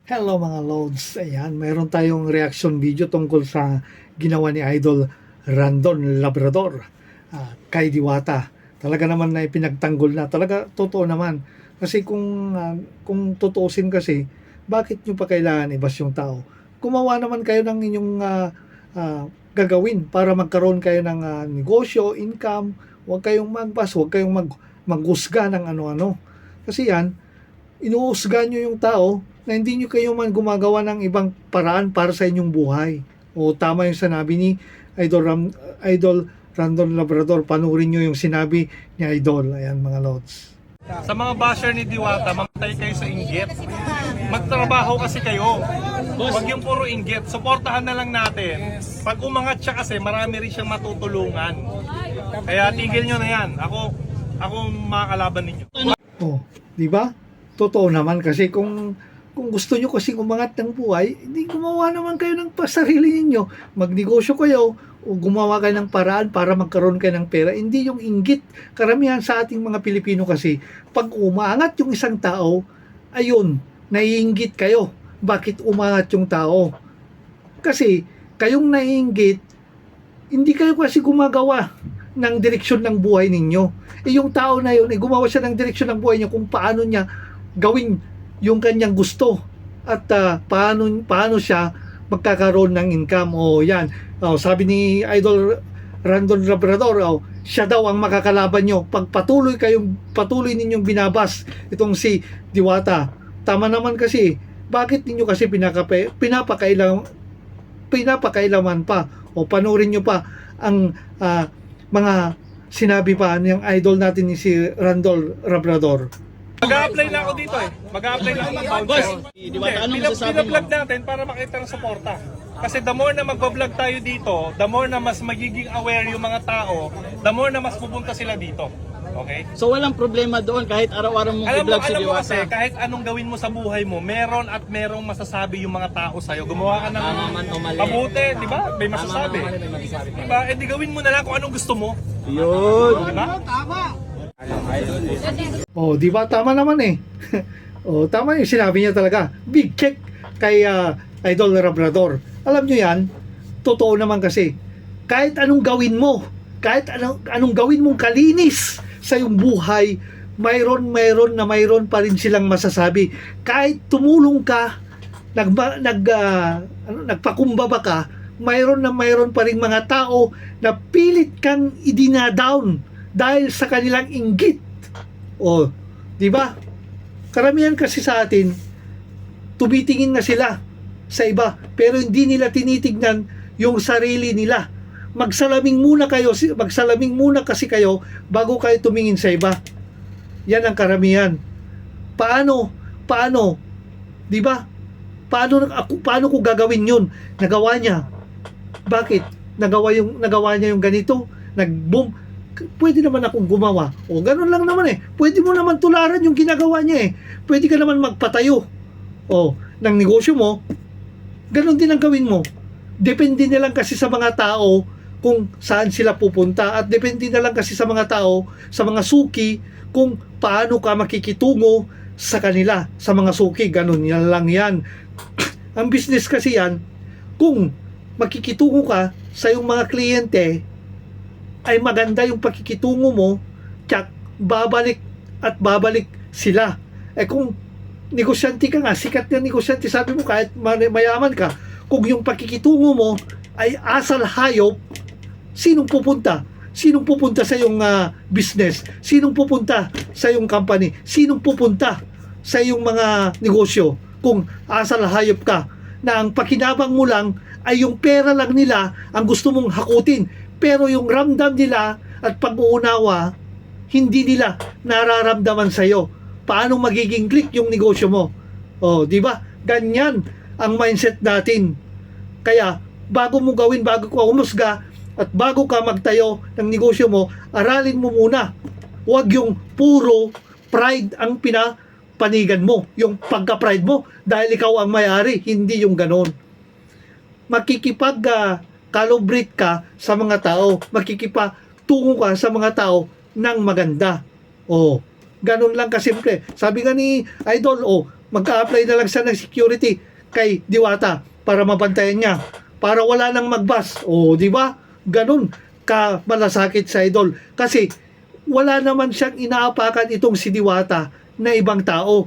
Hello mga Lods. Ayan, mayroon tayong reaction video tungkol sa ginawa ni Idol Randon Labrador kay Diwata. Talaga naman na ipinagtanggol na. Talaga totoo naman. Kasi kung tutuusin kasi, bakit nyo pa kailangan ibas yung tao? Gumawa naman kayo ng inyong gagawin para magkaroon kayo ng negosyo, income. Huwag kayong magbas, huwag kayong maghusga ng ano-ano. Kasi yan, inuusga nyo yung tao na hindi nyo kayo man gumagawa ng ibang paraan para sa inyong buhay. O tama yung sinabi ni Idol Randon Labrador. Panurin nyo yung sinabi ni Idol. Ayan mga Lods. Sa mga basher ni Diwata, mamatay kayo sa inggit. Magtrabaho kasi kayo. Huwag yung puro inggit. Suportahan na lang natin. Pag umangat siya kasi, marami rin siyang matutulungan. Kaya tigil nyo na yan. Ako makakalaban ninyo. Oh, di ba? Totoo naman kasi kung gusto nyo kasi umangat ng buhay, hindi gumawa naman kayo ng pasarili ninyo. Magnegosyo kayo o gumawa kayo ng paraan para magkaroon kayo ng pera. Hindi yung inggit. Karamihan sa ating mga Pilipino kasi, pag umangat yung isang tao, ayun, naiinggit kayo. Bakit umangat yung tao? Kasi, kayong naiinggit, hindi kayo kasi gumagawa ng direksyon ng buhay ninyo. Yung tao na yun, gumawa siya ng direksyon ng buhay niya kung paano niya gawin yung kanyang gusto at paano siya magkakaroon ng income. Yan. Sabi ni Idol Randon Labrador, siya daw ang makakalaban nyo pag patuloy ninyong binabas itong si Diwata. Tama naman kasi, bakit ninyo kasi pinapakailaman pa o panurin nyo pa ang mga sinabi pa ng idol natin ni si Randol Labrador. Mag-a-apply na ako dito eh. Mag-a-apply na ako ng voucher. Diwata, anong masasabi mo? Pina-vlog natin para makita ng suporta. Kasi the more na mag-vlog tayo dito, the more na mas magiging aware yung mga tao, the more na mas pupunta sila dito. Okay? So walang problema doon kahit araw-araw mong i-vlog si Alam mo kasi, Diwata. kahit anong gawin mo sa buhay mo, meron at merong masasabi yung mga tao sa'yo. Gumawa ka ng Tama man o mali. mabuti, di ba? May masasabi. Tama man o mali, may masasabi. Di ba? Eh di gawin mo na lang kung anong gusto mo. Yun. Di ba? Di ba? Tama naman eh. Tama yung sinabi niya talaga. Big check kay Idol Labrador. Alam nyo yan, totoo naman kasi, kahit anong gawin mo, kahit anong gawin mong kalinis sa iyong buhay, mayroon pa rin silang masasabi. Kahit tumulong ka, nagpakumbaba ka, mayroon pa rin mga tao na pilit kang idinadown dahil sa kanilang inggit. Di ba? Karamihan kasi sa atin, tumitingin na sila sa iba, pero hindi nila tinitignan yung sarili nila. Magsalamin muna kasi kayo bago kayo tumingin sa iba. Yan ang karamihan. Paano? Di ba? Paano ko gagawin yun? Nagawa niya. Bakit? Nagawa niya yung ganito, nag-boom. Pwede naman akong gumawa. Ganun lang naman eh. Pwede mo naman tularan yung ginagawa niya eh. Pwede ka naman magpatayo ng negosyo mo. Ganun din ang gawin mo. Depende na lang kasi sa mga tao kung saan sila pupunta, at depende na lang kasi sa mga tao, sa mga suki, kung paano ka makikitungo sa kanila, sa mga suki. Ganun yan lang yan. Ang business kasi yan, kung makikitungo ka sa yung mga kliyente, ay maganda yung pakikitungo mo, tsak, babalik sila. Kung negosyante ka nga, sikat na negosyante, sabi mo kahit mayaman ka, kung yung pakikitungo mo ay asal hayop, sinong pupunta? Sinong pupunta sa yung business? Sinong pupunta sa yung company? Sinong pupunta sa yung mga negosyo? Kung asal hayop ka, na ang pakinabang mo lang ay yung pera lang nila ang gusto mong hakutin, pero yung ramdam nila at pag-uunawa, hindi nila nararamdaman sa'yo. Paano magiging click yung negosyo mo? Di ba? Ganyan ang mindset natin. Kaya, bago ka humusga at bago ka magtayo ng negosyo mo, aralin mo muna. Huwag yung puro pride ang pinapanigan mo. Yung pagka-pride mo dahil ikaw ang may-ari, hindi yung ganon. Makikipag-calibrate ka sa mga tao. Makikipatungo ka sa mga tao ng maganda. Ganun lang kasimple. Sabi nga ni Idol, Mag-a-apply na lang siya ng security kay Diwata para mabantayan niya. Para wala nang magbas. O, di ba? Ganun ka malasakit sa idol. Kasi wala naman siyang inaapakan itong si Diwata na ibang tao.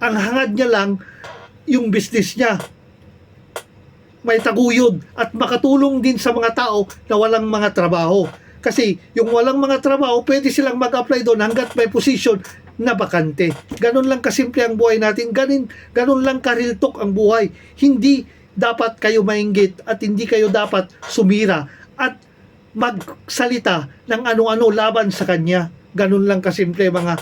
Ang hangad niya lang yung business niya. May taguyod at makatulong din sa mga tao na walang mga trabaho. Kasi yung walang mga trabaho, pwede silang mag-apply doon hanggat may position na bakante. Ganun lang kasimple ang buhay natin. Ganun lang kariltok ang buhay. Hindi dapat kayo mainggit at hindi kayo dapat sumira at magsalita ng ano-ano laban sa kanya. Ganun lang kasimple mga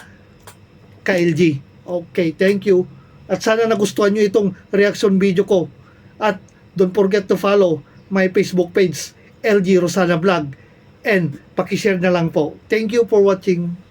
ka-LG. Okay, thank you. At sana nagustuhan nyo itong reaction video ko. At don't forget to follow my Facebook page, LG Rosana Vlog. And pakishare na lang po. Thank you for watching.